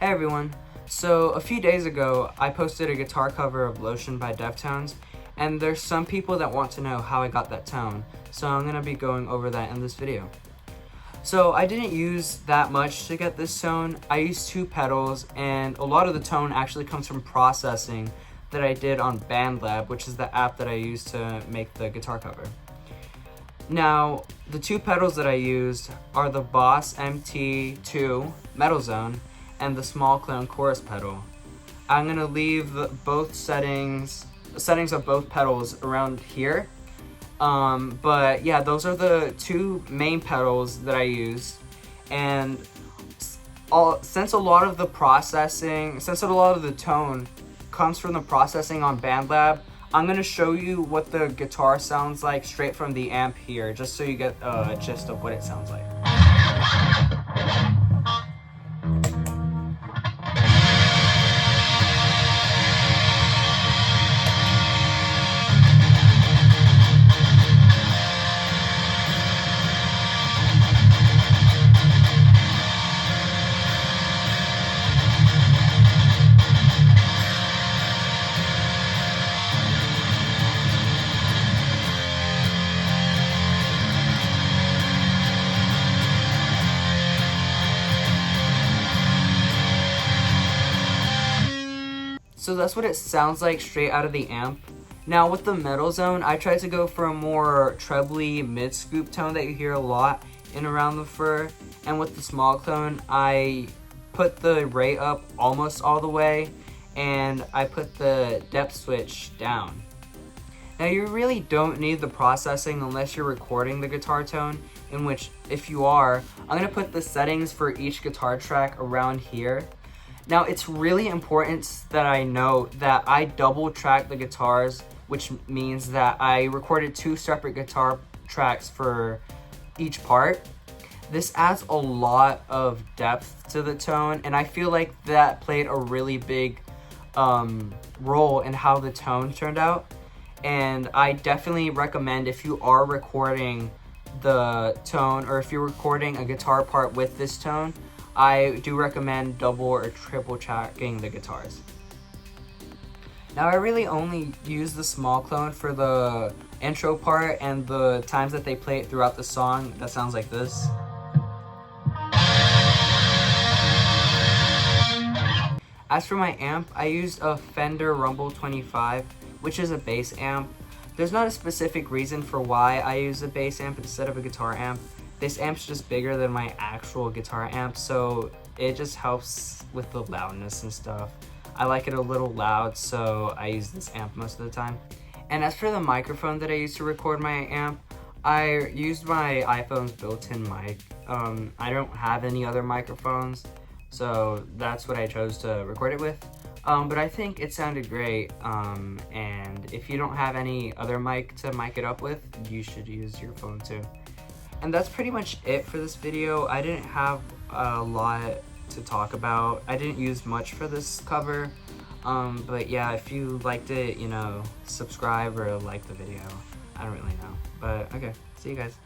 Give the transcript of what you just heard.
Hey everyone, so a few days ago I posted a guitar cover of Lotion by Deftones, and there's some people that want to know how I got that tone, so I'm going to be going over that in this video. So I didn't use that much to get this tone. I used 2 pedals, and a lot of the tone actually comes from processing that I did on Bandlab, which is the app that I use to make the guitar cover. Now, the 2 pedals that I used are the Boss MT2 Metal Zone and the Small Clone Chorus pedal. I'm gonna leave both settings of both pedals around here. But yeah, those are the 2 main pedals that I used. And since a lot of the tone comes from the processing on BandLab, I'm gonna show you what the guitar sounds like straight from the amp here, just so you get a gist of what it sounds like. So that's what it sounds like straight out of the amp. Now with the Metal Zone, I tried to go for a more trebly mid-scoop tone that you hear a lot in Around the Fur. And with the Small Clone, I put the rate up almost all the way, and I put the depth switch down. Now you really don't need the processing unless you're recording the guitar tone, in which if you are, I'm going to put the settings for each guitar track around here. Now, it's really important that I note that I double track the guitars, which means that I recorded 2 separate guitar tracks for each part. This adds a lot of depth to the tone, and I feel like that played a really big role in how the tone turned out. And I definitely recommend, if you are recording the tone, or if you're recording a guitar part with this tone, I do recommend double or triple tracking the guitars. Now I really only use the Small Clone for the intro part and the times that they play it throughout the song. That sounds like this. As for my amp, I used a Fender Rumble 25, which is a bass amp. There's not a specific reason for why I use a bass amp instead of a guitar amp. This amp's just bigger than my actual guitar amp, so it just helps with the loudness and stuff. I like it a little loud, so I use this amp most of the time. And as for the microphone that I used to record my amp, I used my iPhone's built-in mic. I don't have any other microphones, so that's what I chose to record it with. But I think it sounded great, and if you don't have any other mic to mic it up with, you should use your phone too. And that's pretty much it for this video. I didn't have a lot to talk about. I didn't use much for this cover. But yeah, if you liked it, subscribe or like the video. I don't really know. But okay, see you guys.